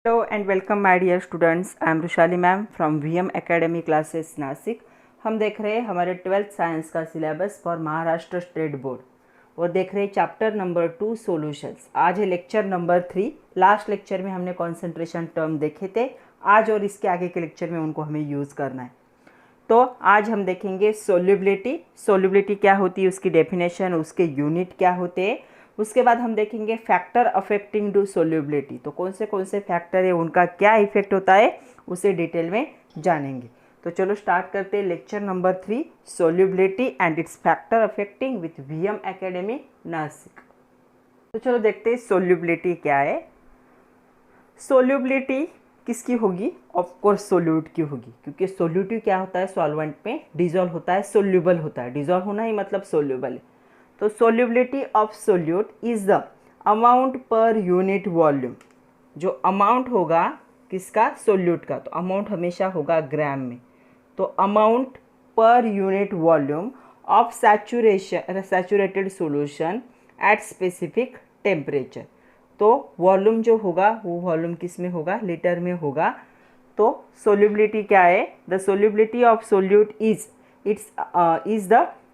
Hello and welcome my dear students. I am Rushali ma'am from VM academy classes Nashik. हम देख रहे हैं हमारे 12th साइंस का syllabus for Maharashtra state board और देख रहे हैं चैप्टर नंबर 2 सॉल्यूशंस। आज है लेक्चर नंबर 3। लास्ट लेक्चर में हमने कॉन्सेंट्रेशन टर्म देखे थे, आज और इसके आगे के लेक्चर में उनको हमें यूज़ करना है। तो आज हम देखेंगे सोल्यूबिलिटी। सोल्यूबिलिटी क्या होती है, उसकी डेफिनेशन, उसके यूनिट क्या होते हैं। उसके बाद हम देखेंगे फैक्टर अफेक्टिंग टू सोल्यूबिलिटी। तो कौन से फैक्टर है, उनका क्या इफेक्ट होता है, उसे डिटेल में जानेंगे। तो चलो स्टार्ट करते हैं lecture number 3 solubility and it's factor affecting with VM academy Nashik. तो चलो देखते हैं सोल्यूबिलिटी क्या है। सोल्यूबिलिटी किसकी होगी? ऑफ कोर्स सोल्यूट की होगी, क्योंकि सोल्यूटिव क्या होता है, सॉल्वेंट में डिजॉल्व होता है, सोल्यूबल होता है। डिजॉल्व होना ही मतलब सोल्यूबल है। तो solubility of solute is the amount per unit volume. जो अमाउंट होगा किसका, सोल्यूट का, तो अमाउंट हमेशा होगा ग्राम में। तो amount per unit volume of saturated solution at specific temperature. तो वॉल्यूम जो होगा वो वॉल्यूम किस में होगा, लीटर में होगा। तो सोल्यूबिलिटी क्या है, the solubility of solute is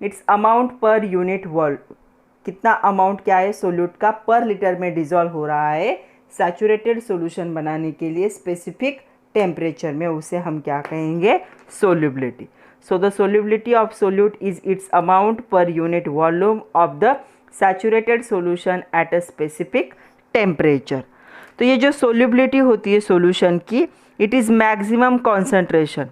it's amount per unit volume. कितना अमाउंट क्या है सोल्यूट का पर लीटर में डिजॉल्व हो रहा है सैचुरेटेड सॉल्यूशन बनाने के लिए स्पेसिफिक टेम्परेचर में, उसे हम क्या कहेंगे, solubility. So the solubility of solute is it's amount per unit volume of the saturated solution at a specific temperature. तो ये जो सोल्यूबिलिटी होती है सॉल्यूशन की, इट इज़ मैक्सिमम कॉन्सेंट्रेशन।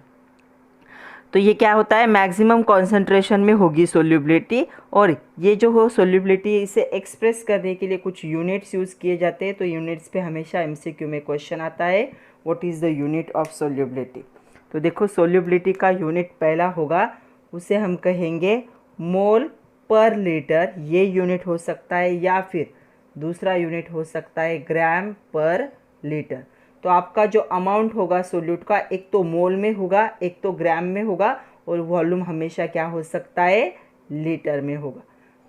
तो ये क्या होता है, मैक्सिमम कॉन्सेंट्रेशन में होगी सोल्यूबिलिटी। और ये जो हो सोल्यूबिलिटी, इसे एक्सप्रेस करने के लिए कुछ यूनिट्स यूज़ किए जाते हैं। तो यूनिट्स पे हमेशा MCQ में क्वेश्चन आता है, what is the unit of solubility. तो देखो सोल्यूबिलिटी का यूनिट पहला होगा, उसे हम कहेंगे मोल पर लीटर। ये यूनिट हो सकता है, या फिर दूसरा यूनिट हो सकता है ग्राम पर लीटर। तो आपका जो अमाउंट होगा सोल्यूट का, एक तो मोल में होगा, एक तो ग्राम में होगा, और वॉल्यूम हमेशा क्या हो सकता है, लीटर में होगा।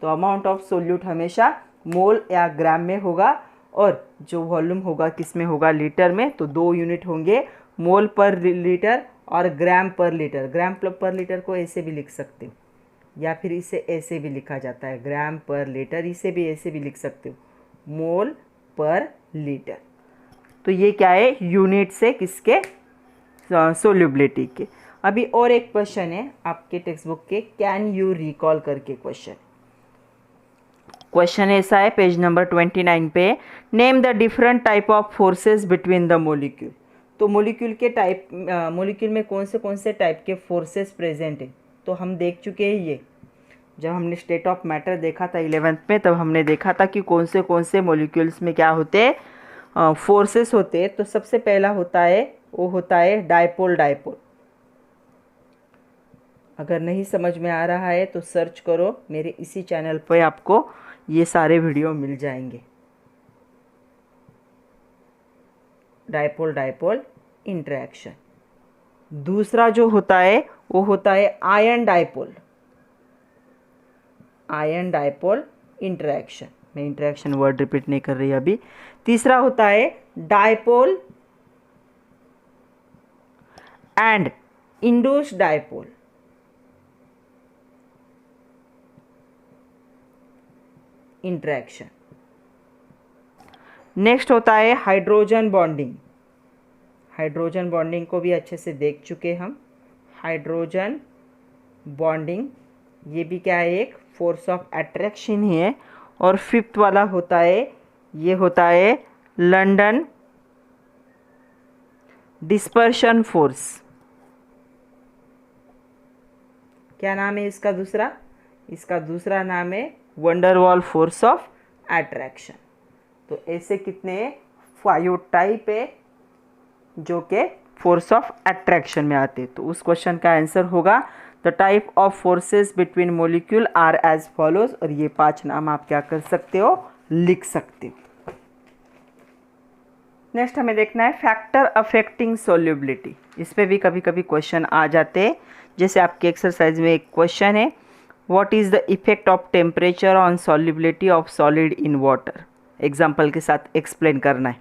तो अमाउंट ऑफ सोल्यूट हमेशा मोल या ग्राम में होगा, और जो वॉल्यूम होगा किस में होगा, लीटर में। तो दो यूनिट होंगे, मोल पर लीटर और ग्राम पर लीटर। ग्राम पर लीटर को ऐसे भी लिख सकते हो, या फिर इसे ऐसे भी लिखा जाता है, ग्राम पर लीटर। इसे भी ऐसे भी लिख सकते हो, मोल पर लीटर। तो ये क्या है, यूनिट से किसके, सोल्यूबिलिटी के। अभी और एक क्वेश्चन है आपके टेक्स्ट बुक के, कैन यू रिकॉल करके क्वेश्चन ऐसा है, पेज नंबर 29 पे, name the different type of forces between the molecule. तो मोलिक्यूल के टाइप, मोलिक्यूल में कौन से टाइप के फोर्सेस प्रेजेंट है, तो हम देख चुके हैं। ये जब हमने स्टेट ऑफ मैटर देखा था 11th में, तब हमने देखा था कि कौन से मोलिक्यूल्स में क्या होते हैं, फोर्सेस होते हैं। तो सबसे पहला होता है, वो होता है डायपोल। डायपोल अगर नहीं समझ में आ रहा है तो सर्च करो, मेरे इसी चैनल पर आपको ये सारे वीडियो मिल जाएंगे। Dipole interaction. दूसरा जो होता है वो होता है आयन डायपोल इंटरेक्शन। मैं इंटरेक्शन वर्ड रिपीट नहीं कर रही अभी। तीसरा होता है dipole and induced dipole interaction. Next होता है हाइड्रोजन बॉन्डिंग। हाइड्रोजन बॉन्डिंग को भी अच्छे से देख चुके हम। हाइड्रोजन बॉन्डिंग, ये भी क्या है, एक फोर्स ऑफ अट्रैक्शन ही है। और फिफ्थ वाला होता है, ये होता है लंदन डिस्पर्शन फोर्स। क्या नाम है इसका दूसरा? इसका दूसरा नाम है वंडरवॉल फोर्स ऑफ अट्रैक्शन। तो ऐसे कितने 5 टाइप है जो कि फोर्स ऑफ अट्रैक्शन में आते। तो उस क्वेश्चन का आंसर होगा the type of forces between molecule are as follows. और ये 5 नाम आप क्या कर सकते हो, लिख सकते हो। नेक्स्ट हमें देखना है फैक्टर अफेक्टिंग सोल्यूबिलिटी। इस पर भी कभी कभी क्वेश्चन आ जाते हैं। जैसे आपके एक्सरसाइज में एक क्वेश्चन है, what is the effect of temperature on solubility of solid in water. Example के साथ एक्सप्लेन करना है।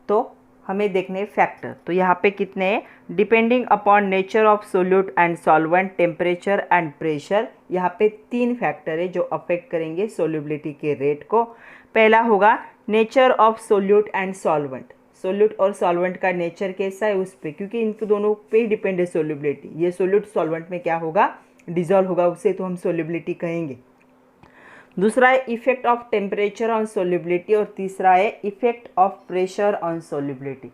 तो हमें देखने फैक्टर। तो यहाँ पे कितने हैं? Depending upon nature of solute and solvent, temperature and pressure. यहाँ पे 3 फैक्टर है जो अफेक्ट करेंगे सोल्यूबिलिटी के रेट को। पहला होगा nature of solute and solvent. Solute और सॉल्वेंट का नेचर कैसा है उस पर, क्योंकि इनको दोनों पे ही डिपेंड है सोल्यूबिलिटी। ये सोल्यूट सॉल्वेंट में क्या होगा? डिजॉल्व होगा, उसे तो हम सोल्यूबिलिटी कहेंगे। दूसरा है effect of temperature on solubility और तीसरा है effect of pressure on solubility.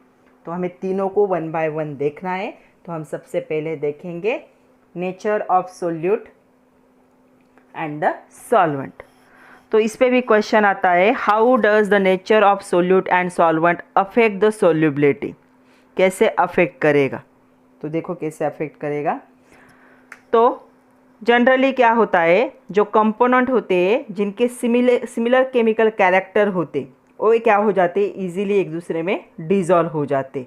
तो हमें तीनों को 1 बाय 1 देखना है। तो हम सबसे पहले देखेंगे nature of solute and the solvent. तो इस पे भी क्वेश्चन आता है, how does the nature of solute and solvent affect the solubility? कैसे अफेक्ट करेगा? तो देखो कैसे अफेक्ट करेगा। तो जनरली क्या होता है, जो कंपोनेंट होते हैं जिनके सिमिलर केमिकल कैरेक्टर होते, वो क्या हो जाते, इजीली एक दूसरे में डिजॉल्व हो जाते।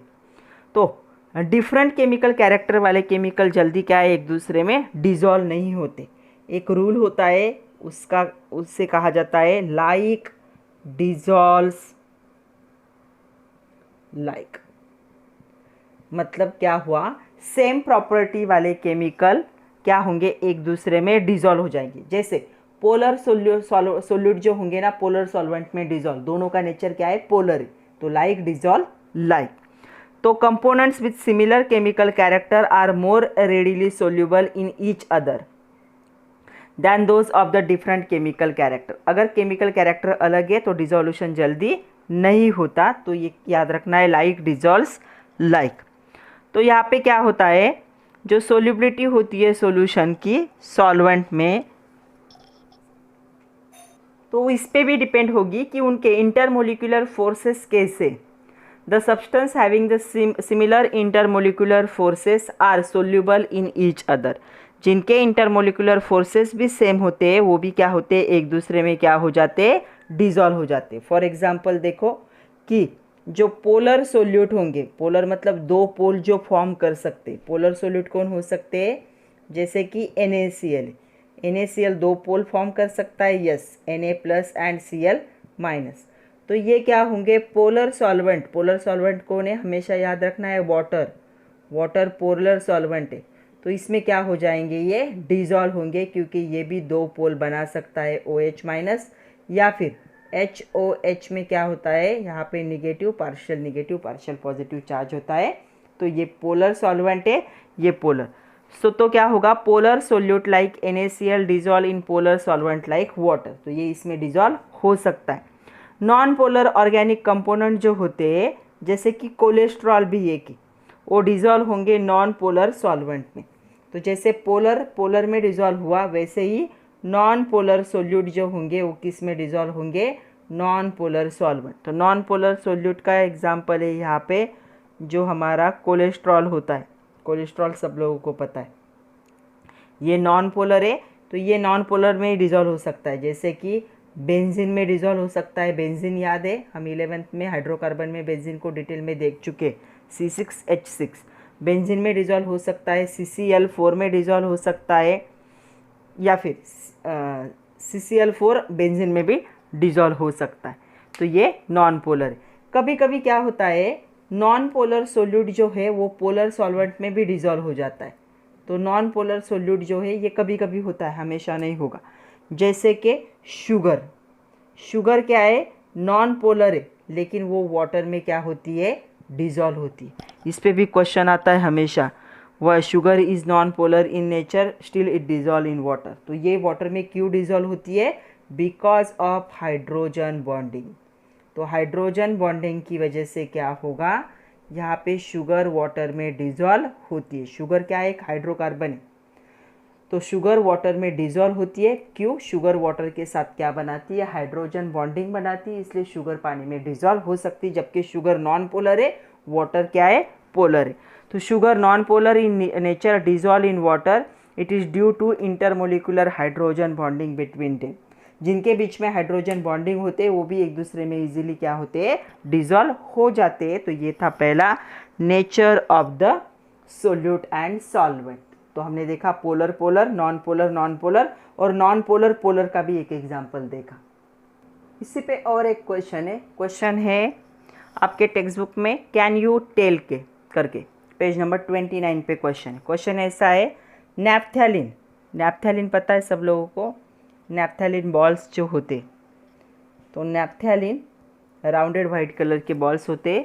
तो डिफरेंट केमिकल कैरेक्टर वाले केमिकल जल्दी क्या है, एक दूसरे में डिजॉल्व नहीं होते। एक रूल होता है उसका, उससे कहा जाता है लाइक डिजॉल्व्स लाइक। मतलब क्या हुआ, सेम प्रॉपर्टी वाले केमिकल क्या होंगे, एक दूसरे में डिजॉल्व हो जाएंगे। जैसे पोलर सोल्यूट जो होंगे ना, पोलर सॉल्वेंट में डिजॉल्व, दोनों का नेचर क्या है, पोलर है। तो लाइक डिजॉल्व लाइक। तो components with similar chemical character are more readily soluble in each other than those of the different chemical character. अगर केमिकल कैरेक्टर अलग है तो डिजोल्यूशन जल्दी नहीं होता। तो ये याद रखना है, लाइक डिजॉल्व्स लाइक। तो यहाँ पे क्या होता है, जो सोल्यूबिलिटी होती है सॉल्यूशन की सॉल्वेंट में, तो इस पे भी डिपेंड होगी कि उनके इंटरमोलिकुलर फोर्सेस कैसे। The substance having the similar intermolecular forces are soluble in each other. जिनके इंटरमोलिकुलर फोर्सेस भी सेम होते हैं वो भी क्या होते हैं, एक दूसरे में क्या हो जाते, डिजॉल्व हो जाते। फॉर एग्जाम्पल देखो कि जो पोलर सोल्यूट होंगे, पोलर मतलब 2 पोल जो फॉर्म कर सकते, पोलर सोल्यूट कौन हो सकते हैं, जैसे कि NaCl। NaCl 2 पोल फॉर्म कर सकता है, यस, Na+ एंड Cl-। तो ये क्या होंगे, पोलर सॉल्वेंट। पोलर सॉल्वेंट कौन है, हमेशा याद रखना है, वाटर। वाटर पोलर सॉल्वेंट है। तो इसमें क्या हो जाएंगे, ये डिजॉल्व होंगे, क्योंकि ये भी 2 पोल बना सकता है, OH- या फिर HOH में क्या होता है, यहाँ पे निगेटिव पार्शियल पॉजिटिव चार्ज होता है। तो ये पोलर सॉल्वेंट है, ये पोलर। तो क्या होगा, polar solute like NaCl dissolve in polar solvent like water. तो ये इसमें डिजॉल्व हो सकता है। नॉन पोलर ऑर्गेनिक कंपोनेंट जो होते हैं, जैसे कि कोलेस्ट्रॉल भी है कि वो डिजॉल्व होंगे नॉन पोलर सॉल्वेंट में। तो जैसे पोलर में डिजॉल्व हुआ, वैसे ही नॉन पोलर सोल्यूट जो होंगे वो किस में डिजॉल्व होंगे, नॉन पोलर सॉल्वेंट। तो नॉन पोलर सोल्यूट का एग्जांपल है यहाँ पे जो हमारा कोलेस्ट्रॉल होता है। कोलेस्ट्रॉल सब लोगों को पता है, ये नॉन पोलर है। तो ये नॉन पोलर में ही डिजॉल्व हो सकता है, जैसे कि बेंजीन में डिजॉल्व हो सकता है। बेंजीन याद है, हम 11th में हाइड्रोकार्बन में बेंजीन को डिटेल में देख चुके, C6H6 बेंजीन में डिजॉल्व हो सकता है, CCl4 में डिजॉल्व हो सकता है, या फिर CCl4 बेंजीन में भी डिजॉल्व हो सकता है। तो ये नॉन पोलर है। कभी कभी क्या होता है, नॉन पोलर सोल्यूट जो है वो पोलर सॉल्वेंट में भी डिजॉल्व हो जाता है। तो नॉन पोलर सोल्यूट जो है ये कभी कभी होता है, हमेशा नहीं होगा। जैसे कि शुगर क्या है, नॉन पोलर है, लेकिन वो वाटर में क्या होती है, डिजॉल्व होती है। इस पे भी क्वेश्चन आता है हमेशा, वह sugar is non polar in nature still it dissolve in water. तो ये वाटर में क्यों डिजॉल्व होती है, बिकॉज ऑफ हाइड्रोजन बॉन्डिंग। तो हाइड्रोजन बॉन्डिंग की वजह से क्या होगा, यहाँ पे शुगर वाटर में डिजॉल्व होती है। शुगर क्या है, एक हाइड्रोकार्बन है। तो शुगर वाटर में डिजॉल्व होती है, क्यों, शुगर वाटर के साथ क्या बनाती है, हाइड्रोजन बॉन्डिंग बनाती है, इसलिए शुगर पानी में डिजॉल्व हो सकती है। जबकि शुगर नॉन पोलर है, वाटर क्या है, पोलर है। तो sugar non polar in nature dissolve in water, it is due to intermolecular hydrogen bonding between them. जिनके बीच में हाइड्रोजन बॉन्डिंग होते हैं वो भी एक दूसरे में इजीली क्या होते हैं, डिजॉल्व हो जाते हैं। तो ये था पहला, nature of the solute and solvent. तो हमने देखा polar polar, non polar non polar, और नॉन पोलर पोलर का भी एक एग्जाम्पल देखा। इसी पे और एक क्वेश्चन है, आपके टेक्स्ट बुक में कैन यू टेल के करके पेज नंबर 29 पे क्वेश्चन ऐसा है, नैप्थेलिन, नैप्थेलिन पता है सब लोगों को, नैप्थेलिन बॉल्स जो होते, तो नैप्थेलिन राउंडेड वाइट कलर के बॉल्स होते,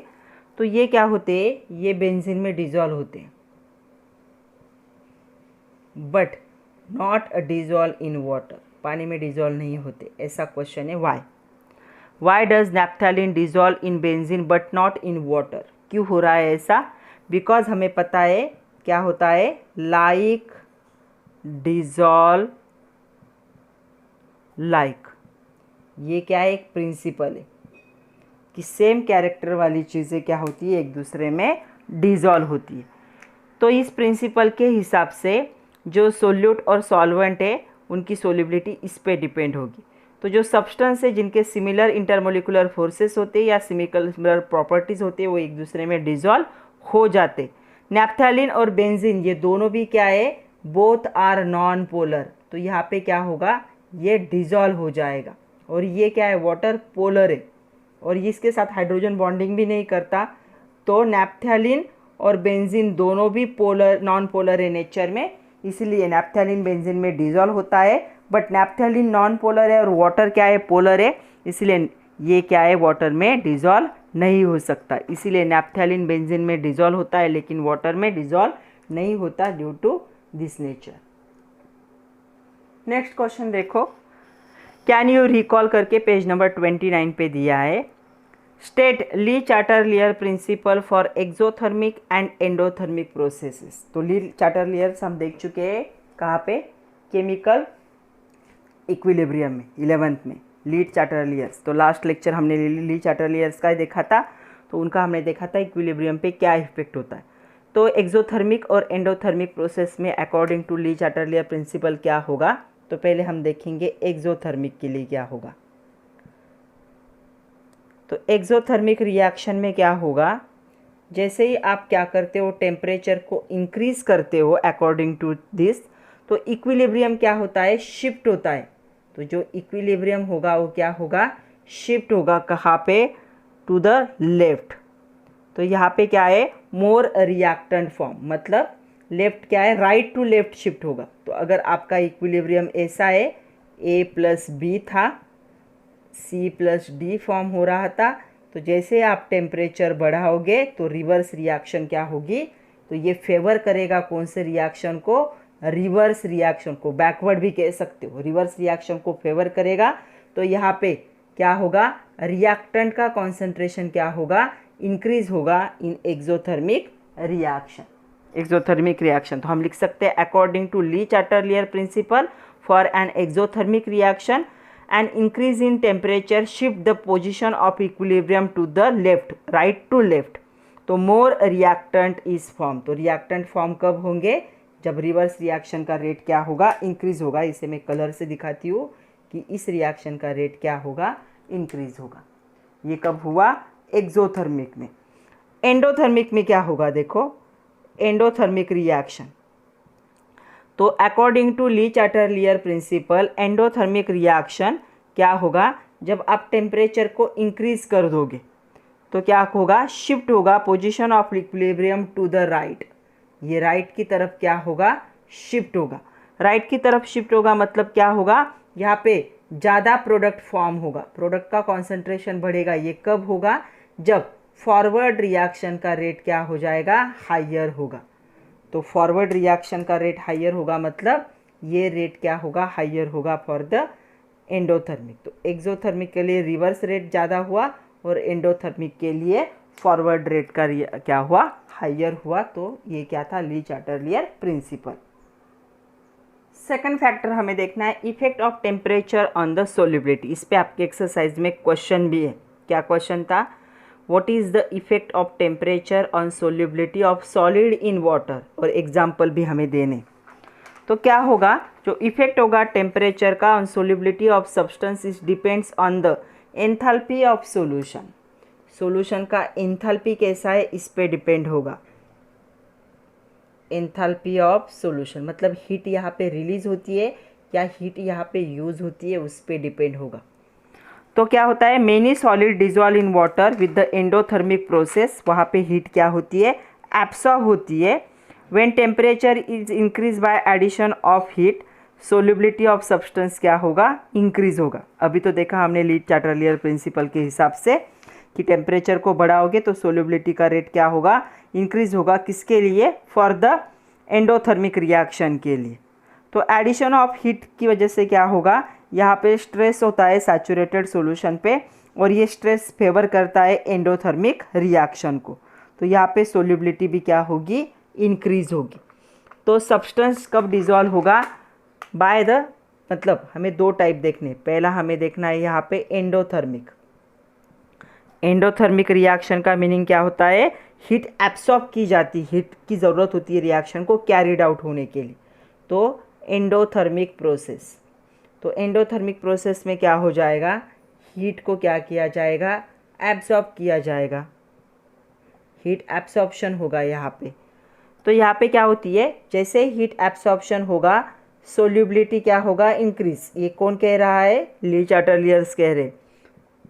तो ये क्या होते, ये बेंजीन में डिजॉल्व होते but not dissolve in water, पानी में डिजॉल्व नहीं होते। ऐसा क्वेश्चन है why does naphthalene dissolve in benzene but not in water, क्यों हो रहा है ऐसा? बिकॉज हमें पता है क्या होता है, लाइक डिजॉल्व लाइक, ये क्या है, एक प्रिंसिपल है कि सेम कैरेक्टर वाली चीज़ें क्या होती है, एक दूसरे में डिजॉल्व होती है। तो इस प्रिंसिपल के हिसाब से जो सोल्यूट और सॉल्वेंट है उनकी सोल्युबिलिटी इस पे डिपेंड होगी। तो जो सब्सटेंस है जिनके सिमिलर इंटरमोलिकुलर फोर्सेस होते हैं या सिमिलर प्रॉपर्टीज़ होती है वो एक दूसरे में डिजॉल्व हो जाते। नैप्थेलिन और बेंजीन ये दोनों भी क्या है, बोथ आर नॉन पोलर, तो यहाँ पे क्या होगा, ये डिजॉल्व हो जाएगा। और ये क्या है, वाटर पोलर है और इसके साथ हाइड्रोजन बॉन्डिंग भी नहीं करता। तो नैप्थेलिन और बेंजीन दोनों भी पोलर नॉन पोलर है नेचर में, इसलिए नैप्थेलिन बेंजीन में डिजॉल्व होता है। बट नैप्थेलिन नॉन पोलर है और वाटर क्या है, पोलर है, इसलिए ये क्या है, वाटर में डिजॉल्व नहीं हो सकता। इसीलिए नैप्थेलिन बेंजीन में डिजॉल्व होता है लेकिन वाटर में डिजॉल्व नहीं होता due to this nature. Next question देखो, कैन यू रिकॉल करके पेज नंबर 29 पे दिया है, state Le Chatelier principle for exothermic and endothermic processes. तो ली चार्टरलियर्स हम देख चुके हैं कहाँ पे, केमिकल इक्विलिब्रियम में 11th में ली चार्टरलियर्स। तो लास्ट लेक्चर हमने ली चार्टरलियर्स का देखा था, तो उनका हमने देखा था इक्विलिब्रियम पे क्या इफेक्ट होता है। तो एक्सोथर्मिक और एंडोथर्मिक प्रोसेस में according to Le Chatelier principal क्या होगा, तो पहले हम देखेंगे एक्सोथर्मिक के लिए क्या होगा। तो एक्सोथर्मिक रिएक्शन में क्या होगा, जैसे ही आप क्या करते हो, टेम्परेचर को इंक्रीज करते हो अकॉर्डिंग टू दिस, तो इक्विलिब्रियम क्या होता है, शिफ्ट होता है। तो जो इक्विलिब्रियम होगा वो क्या होगा, शिफ्ट होगा, कहाँ पे, टू द लेफ्ट। तो यहाँ पे क्या है, मोर रिएक्टेंट फॉर्म, मतलब लेफ्ट क्या है, राइट टू लेफ्ट शिफ्ट होगा। तो अगर आपका इक्विलिब्रियम ऐसा है, A प्लस बी था, C प्लस डी फॉर्म हो रहा था, तो जैसे आप टेम्परेचर बढ़ाओगे तो रिवर्स रिएक्शन क्या होगी, तो ये फेवर करेगा कौन से रिएक्शन को, रिवर्स रिएक्शन को, बैकवर्ड भी कह सकते हो, रिवर्स रिएक्शन को फेवर करेगा। तो यहाँ पे क्या होगा, रिएक्टेंट का कॉन्सेंट्रेशन क्या होगा, इंक्रीज होगा in exothermic reaction. Exothermic reaction तो हम लिख सकते हैं according to Le Chatelier principle for an exothermic reaction and increase in temperature shift the position of equilibrium to the left, right to left, तो more reactant is form. तो reactant form कब होंगे, जब रिवर्स रिएक्शन का rate क्या होगा, increase होगा। इसे मैं कलर से दिखाती हूँ कि इस रिएक्शन का रेट क्या होगा, इंक्रीज होगा। ये कब हुआ, एक्सोथर्मिक में। एंडोथर्मिक में क्या होगा, देखो एंडोथर्मिक रिएक्शन, तो according to Le Chatelier principle endothermic reaction क्या होगा, जब आप टेम्परेचर को इंक्रीज कर दोगे तो क्या होगा, शिफ्ट होगा position of equilibrium to the right. ये राइट की तरफ क्या होगा, शिफ्ट होगा। राइट की तरफ शिफ्ट होगा मतलब क्या होगा, यहाँ पे ज़्यादा प्रोडक्ट फॉर्म होगा, प्रोडक्ट का कॉन्सेंट्रेशन बढ़ेगा। ये कब होगा, जब फॉरवर्ड रिएक्शन का रेट क्या हो जाएगा, हाइयर होगा। तो फॉरवर्ड रिएक्शन का रेट हाइयर होगा मतलब ये रेट क्या होगा, हाइयर होगा फॉर द एंडोथर्मिक। तो एक्सोथर्मिक के लिए रिवर्स रेट ज़्यादा हुआ और एंडोथर्मिक के लिए फॉरवर्ड रेट का क्या हुआ, हाइयर हुआ। तो ये क्या था, ली चार्टरलियर प्रिंसिपल। सेकंड फैक्टर हमें देखना है, effect of temperature on the solubility. इस पे आपके एक्सरसाइज में क्वेश्चन भी है। क्या क्वेश्चन था, what is the effect of temperature on solubility of solid in water, और एग्जाम्पल भी हमें देने। तो क्या होगा, जो इफेक्ट होगा टेम्परेचर का on solubility of substance is depends on the enthalpy of solution. Solution का एंथैल्पी कैसा है, इस पे डिपेंड होगा। एंथैल्पी ऑफ सॉल्यूशन मतलब हीट यहाँ पे रिलीज होती है या हीट यहाँ पे यूज़ होती है, उस पे डिपेंड होगा। तो क्या होता है, many solid dissolve in water with the endothermic process, वहाँ पे हीट क्या होती है, एब्सॉर्ब होती है। When temperature is increase by addition of heat, solubility of substance क्या होगा, इंक्रीज होगा। अभी तो देखा हमने ली चाटरलियर प्रिंसिपल के हिसाब से कि टेम्परेचर को बढ़ाओगे तो सोल्युबिलिटी का रेट क्या होगा, इंक्रीज होगा। किसके लिए, फॉर द एंडोथर्मिक रिएक्शन के लिए। तो एडिशन ऑफ हीट की वजह से क्या होगा, यहाँ पे स्ट्रेस होता है सैचुरेटेड सॉल्यूशन पे, और ये स्ट्रेस फेवर करता है एंडोथर्मिक रिएक्शन को। तो यहाँ पे सोल्युबिलिटी भी क्या होगी, इंक्रीज होगी। तो सब्सटेंस कब डिजॉल्व होगा, बाय द, मतलब हमें दो टाइप देखने, पहला हमें देखना है यहाँ पे एंडोथर्मिक। एंडोथर्मिक रिएक्शन का मीनिंग क्या होता है, हीट एब्सॉर्ब की जाती, हीट की ज़रूरत होती है रिएक्शन को कैरिड आउट होने के लिए। तो एंडोथर्मिक प्रोसेस, तो एंडोथर्मिक प्रोसेस में क्या हो जाएगा, हीट को क्या किया जाएगा, एब्सॉर्ब किया जाएगा, हीट एब्सॉर्प्शन होगा यहाँ पे। तो यहाँ पे क्या होती है, जैसे हीट एब्सॉर्प्शन होगा सोल्युबिलिटी क्या होगा, इंक्रीज। ये कौन कह रहा है, ली चाटरलियर्स कह रहे।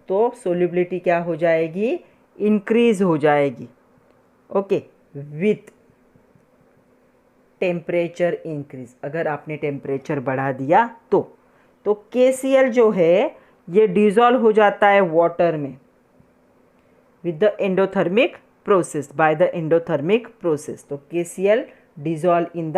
तो सोल्युबिलिटी क्या हो जाएगी, इंक्रीज हो जाएगी, ओके, विथ टेम्परेचर इंक्रीज। अगर आपने टेम्परेचर बढ़ा दिया तो KCl जो है ये डिजॉल्व हो जाता है वाटर में with the endothermic process, by the endothermic process. तो KCl dissolve in the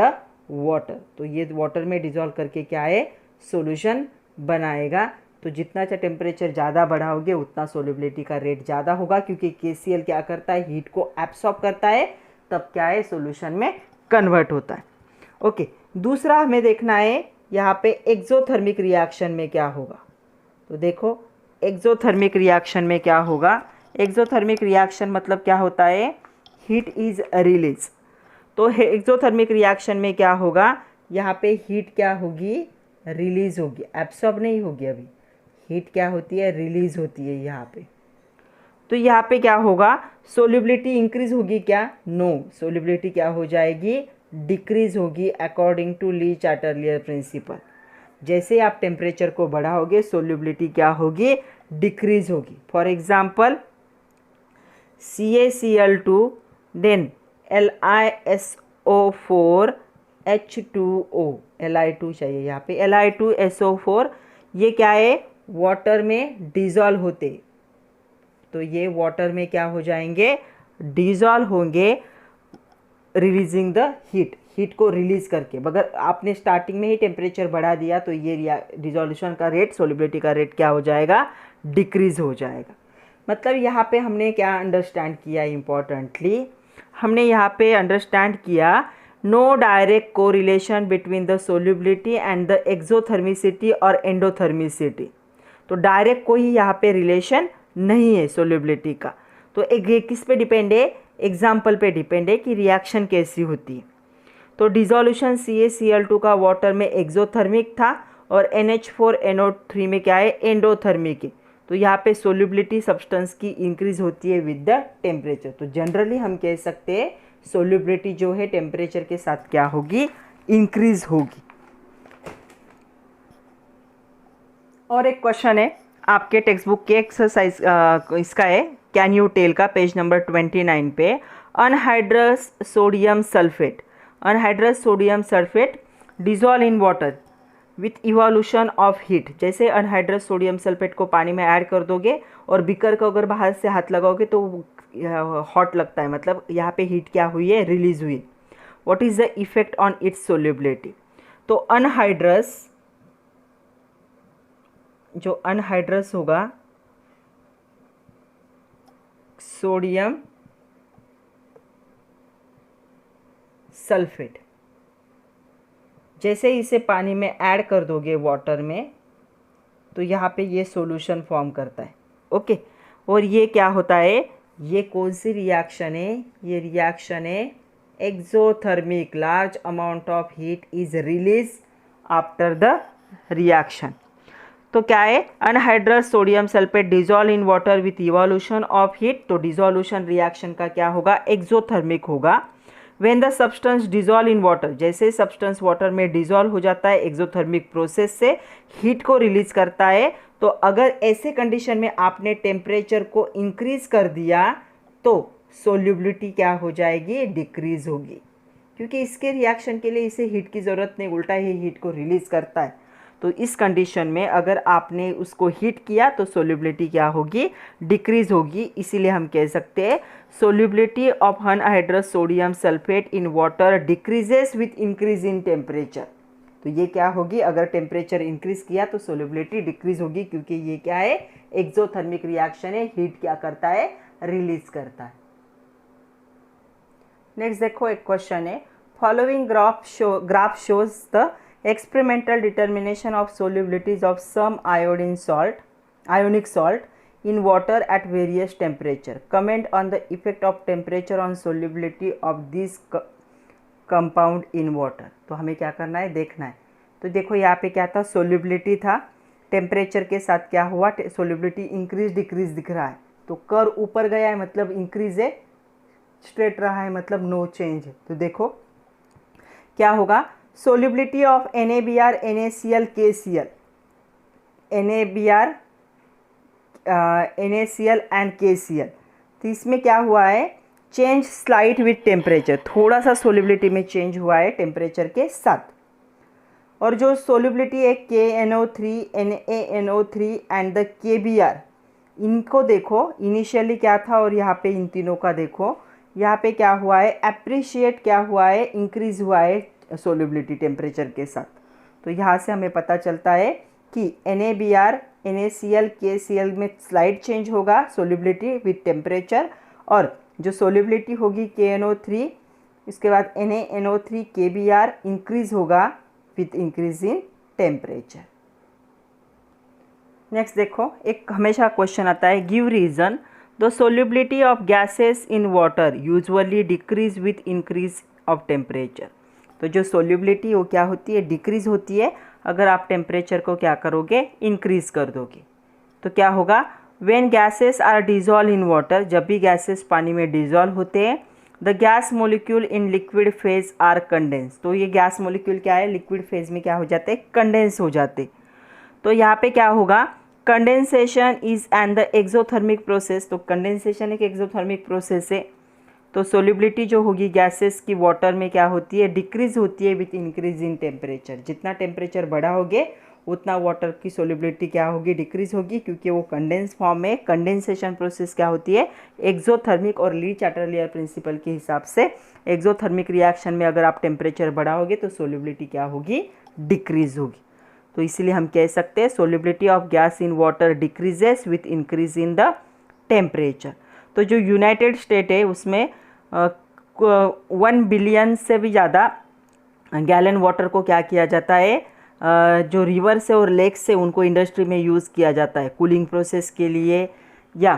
water, तो ये वाटर में डिजॉल्व करके क्या है, सॉल्यूशन बनाएगा। तो जितना सा टेम्परेचर ज़्यादा बढ़ाओगे उतना सोल्युबिलिटी का रेट ज़्यादा होगा, क्योंकि KCl क्या करता है, हीट को एब्सॉर्ब करता है, तब क्या है, सॉल्यूशन में कन्वर्ट होता है। ओके, दूसरा हमें देखना है यहाँ पे एक्सोथर्मिक रिएक्शन में क्या होगा। तो देखो एक्सोथर्मिक रिएक्शन में क्या होगा, एक्सोथर्मिक रिएक्शन मतलब क्या होता है, हीट इज रिलीज। तो एक्सोथर्मिक रिएक्शन में क्या होगा, यहाँ पे हीट क्या होगी, रिलीज होगी, एब्सॉर्ब नहीं होगी। अभी हीट क्या होती है, रिलीज होती है यहाँ पे। तो यहाँ पे क्या होगा, सोल्युबिलिटी इंक्रीज होगी क्या, नो, सोल्युबिलिटी क्या हो जाएगी, डिक्रीज होगी अकॉर्डिंग टू ली चाटरलियर प्रिंसिपल। जैसे आप टेम्परेचर को बढ़ाओगे सोल्युबिलिटी क्या होगी, डिक्रीज होगी। For example CaCl2 then LiSO4H2O, Li2 चाहिए यहाँ पे, Li2SO4, ये क्या है, वाटर में डिजॉल्व होते, तो ये वाटर में क्या हो जाएंगे, डिजॉल्व होंगे, रिलीजिंग द हीट, हीट को रिलीज करके। मगर आपने स्टार्टिंग में ही टेम्परेचर बढ़ा दिया तो ये डिजोल्यूशन का रेट, सोल्युबिलिटी का रेट क्या हो जाएगा, डिक्रीज हो जाएगा। मतलब यहाँ पे हमने क्या अंडरस्टैंड किया, इम्पॉर्टेंटली हमने यहाँ पे अंडरस्टैंड किया, no direct correlation between the solubility and the exothermicity और एंडोथर्मिसिटी। तो डायरेक्ट कोई यहाँ पे रिलेशन नहीं है सोल्युबिलिटी का। तो एक किस पे डिपेंड है, एग्जाम्पल पे डिपेंड है कि रिएक्शन कैसी होती है। तो डिसोल्यूशन CaCl2 का वाटर में एक्सोथर्मिक था और NH4NO3 में क्या है, एंडोथर्मिक है। तो यहाँ पे सोल्युबिलिटी सब्सटेंस की इंक्रीज होती है विद द टेम्परेचर। तो जनरली हम कह सकते हैं सोल्युबिलिटी जो है टेम्परेचर के साथ क्या होगी, इंक्रीज होगी। और एक क्वेश्चन है आपके टेक्स्ट बुक के एक्सरसाइज इसका है, कैन यू टेल का, पेज नंबर 29 पे, anhydrous sodium sulphate, anhydrous sodium sulphate dissolve in water with evolution of heat. जैसे अनहाइड्रस सोडियम सल्फेट को पानी में ऐड कर दोगे और बीकर को अगर बाहर से हाथ लगाओगे तो हॉट लगता है, मतलब यहाँ पे हीट क्या हुई है, रिलीज हुई। What is the effect on it's solubility. तो अनहाइड्रस, जो अनहाइड्रस होगा सोडियम सल्फेट, जैसे इसे पानी में ऐड कर दोगे वाटर में तो यहाँ पे ये सॉल्यूशन फॉर्म करता है, ओके। और ये क्या होता है, ये कौन सी रिएक्शन है, ये रिएक्शन है exothermic, large amount of heat is release after the reaction. तो क्या है, anhydrous sodium sulphate dissolve in water with evolution of heat. तो डिजोल्यूशन रिएक्शन का क्या होगा, एक्सोथर्मिक होगा। When the substance dissolve in water, जैसे सब्सटेंस वाटर में डिजॉल्व हो जाता है एक्सोथर्मिक प्रोसेस से, हीट को रिलीज करता है, तो अगर ऐसे कंडीशन में आपने टेम्परेचर को इंक्रीज कर दिया तो सोल्यूबिलिटी क्या हो जाएगी, डिक्रीज होगी, क्योंकि इसके रिएक्शन के लिए इसे हीट की ज़रूरत नहीं, उल्टा ही हीट को रिलीज़ करता है। तो इस कंडीशन में अगर आपने उसको हीट किया तो सोल्यूबिलिटी क्या होगी, डिक्रीज होगी। इसीलिए हम कह सकते हैं solubility of anhydrous sodium sulphate in water decreases with increase in temperature. तो ये क्या होगी, अगर टेम्परेचर इंक्रीज किया तो सोल्यूबिलिटी डिक्रीज होगी, क्योंकि ये क्या है, एक्सोथर्मिक रिएक्शन है, हीट क्या करता है, रिलीज करता है। नेक्स्ट देखो एक क्वेश्चन है, following graph shows the experimental determination of solubilities of some ionic salt in water at various temperature. Comment on the effect of temperature on solubility of this compound in water. तो हमें क्या करना है, देखना है। तो देखो यहाँ पे क्या था, सोल्यूबिलिटी था, टेम्परेचर के साथ क्या हुआ, सोल्यूबिलिटी इंक्रीज डिक्रीज दिख रहा है। तो कर्व ऊपर गया है मतलब इंक्रीज है, स्ट्रेट रहा है मतलब नो चेंज है। तो देखो क्या होगा, solubility of NaBr, NaCl, KCl, NaBr, NaCl and KCl। तो इसमें क्या हुआ है, चेंज स्लाइट विथ टेम्परेचर, थोड़ा सा सोल्यूबिलिटी में चेंज हुआ है टेम्परेचर के साथ। और जो सोल्यूबिलिटी है KNO3, NaNO3 and the KBr, इनको देखो इनिशियली क्या था और यहाँ पे इन तीनों का देखो, यहाँ पे क्या हुआ है, अप्रिशिएट क्या हुआ है, इंक्रीज हुआ है सोल्यूबिलिटी टेम्परेचर के साथ। तो यहाँ से हमें पता चलता है कि NaBr, NaCl, KCl में स्लाइड चेंज होगा सोल्यूबिलिटी विथ टेम्परेचर, और जो सोल्यूबिलिटी होगी KNO3, इसके बाद NaNO3, KBr इंक्रीज होगा with increase in temperature. Next देखो, एक हमेशा क्वेश्चन आता है, give reason the solubility of gases in water usually decrease with increase of temperature. तो जो सोल्यूबिलिटी वो क्या होती है, डिक्रीज होती है अगर आप टेम्परेचर को क्या करोगे, इंक्रीज कर दोगे। तो क्या होगा, when gases are dissolve in water, जब भी गैसेस पानी में डिजॉल्व होते हैं, the gas molecule in liquid phase are condense. तो ये गैस मोलिक्यूल क्या है, लिक्विड फेज में क्या हो जाते हैं, कंडेंस हो जाते। तो यहाँ पे क्या होगा, condensation is and the exothermic process. तो कंडेंसेशन एक एक्सोथर्मिक प्रोसेस है। तो सोल्यूबिलिटी जो होगी गैसेस की वाटर में क्या होती है, डिक्रीज होती है विथ इंक्रीज इन टेम्परेचर। जितना टेम्परेचर बढ़ा होगे उतना वाटर की सोल्यूबिलिटी क्या होगी, डिक्रीज होगी, क्योंकि वो कंडेंस फॉर्म में। कंडेंसेशन प्रोसेस क्या होती है, एक्सोथर्मिक, और ली चाटरलियर प्रिंसिपल के हिसाब से एक्सोथर्मिक रिएक्शन में अगर आप टेम्परेचर बढ़ाओगे तो सोल्यूबिलिटी क्या होगी, डिक्रीज होगी। तो इसलिए हम कह सकते हैं solubility of gas in water decreases with increase in the temperature. तो जो यूनाइटेड स्टेट है उसमें 1 बिलियन से भी ज़्यादा गैलन वाटर को क्या किया जाता है, जो रिवर से और लेक से उनको इंडस्ट्री में यूज़ किया जाता है कूलिंग प्रोसेस के लिए। या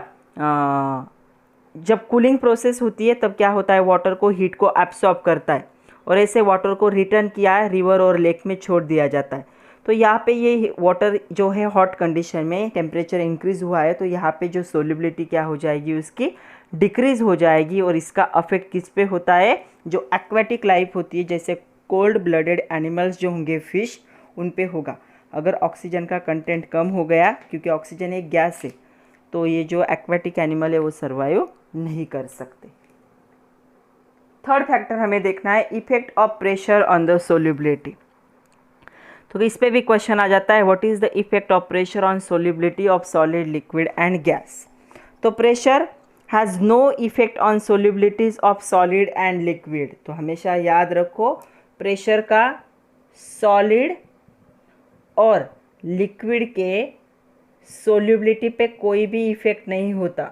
जब कूलिंग प्रोसेस होती है तब क्या होता है, वाटर को हीट को एब्सॉर्ब करता है और ऐसे वाटर को रिटर्न किया है रिवर और लेक में छोड़ दिया जाता है। तो यहाँ पे ये वाटर जो है हॉट कंडीशन में टेम्परेचर इंक्रीज़ हुआ है, तो यहाँ पे जो सोल्यूबिलिटी क्या हो जाएगी, उसकी डिक्रीज़ हो जाएगी। और इसका अफेक्ट किस पे होता है, जो एक्वेटिक लाइफ होती है, जैसे कोल्ड ब्लडेड एनिमल्स जो होंगे फिश, उन पे होगा। अगर ऑक्सीजन का कंटेंट कम हो गया, क्योंकि ऑक्सीजन एक गैस है, तो ये जो एक्वेटिक एनिमल है वो सर्वाइव नहीं कर सकते। थर्ड फैक्टर हमें देखना है, effect of pressure on the solubility. तो इस पे भी क्वेश्चन आ जाता है, what is the effect of pressure on solubility of solid, liquid and gas. तो pressure has no effect on solubilities of solid and liquid. तो हमेशा याद रखो, प्रेशर का सॉलिड और लिक्विड के सोल्यूबिलिटी पे कोई भी इफेक्ट नहीं होता।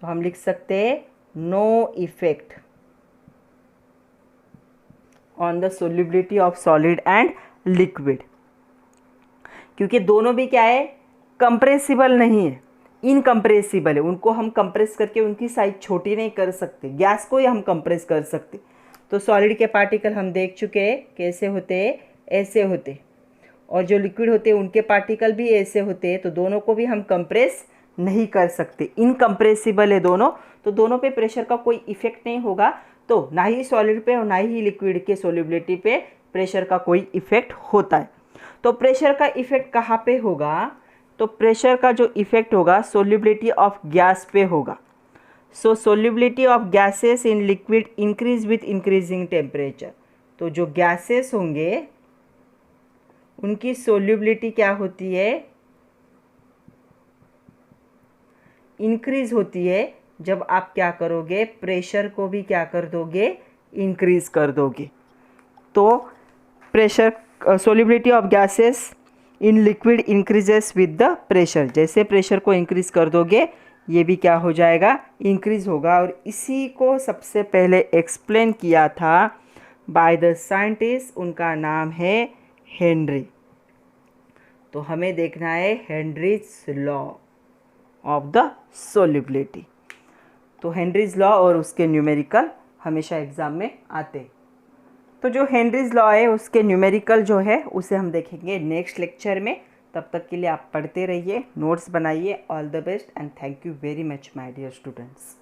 तो हम लिख सकते हैं no effect on the solubility of solid and liquid, क्योंकि दोनों भी क्या है, कंप्रेसिबल नहीं है, इनकम्प्रेसिबल है। उनको हम कंप्रेस करके उनकी साइज छोटी नहीं कर सकते, गैस को ही हम कंप्रेस कर सकते। तो सॉलिड के पार्टिकल हम देख चुके हैं कैसे होते हैं, ऐसे होते, और जो लिक्विड होते हैं उनके पार्टिकल भी ऐसे होते हैं। तो दोनों को भी हम कंप्रेस नहीं कर सकते, इनकम्प्रेसिबल है दोनों। तो दोनों पे प्रेशर का कोई इफेक्ट नहीं होगा। तो ना ही सॉलिड पे और ना ही लिक्विड के सोल्यूबिलिटी पे प्रेशर का कोई इफेक्ट होता है। तो प्रेशर का इफ़ेक्ट कहाँ पे होगा? तो प्रेशर का जो इफ़ेक्ट होगा सोल्युबिलिटी ऑफ गैस पे होगा। So solubility of gases in liquid increase with increasing temperature. तो जो गैसेस होंगे उनकी सोल्युबिलिटी क्या होती है? इंक्रीज होती है जब आप क्या करोगे? प्रेशर को भी क्या कर दोगे? इंक्रीज कर दोगे। तो pressure solubility of gases in liquid increases with the pressure. जैसे प्रेशर को इंक्रीज कर दोगे ये भी क्या हो जाएगा? इंक्रीज होगा। और इसी को सबसे पहले एक्सप्लेन किया था बाय द साइंटिस्ट, उनका नाम है हेनरी। तो हमें देखना है Henry's law of the solubility. तो हेनरीज लॉ और उसके न्यूमेरिकल हमेशा एग्ज़ाम में आते। तो जो हेनरीज लॉ है उसके न्यूमेरिकल जो है उसे हम देखेंगे नेक्स्ट लेक्चर में। तब तक के लिए आप पढ़ते रहिए, नोट्स बनाइए। All the best and thank you very much my dear students.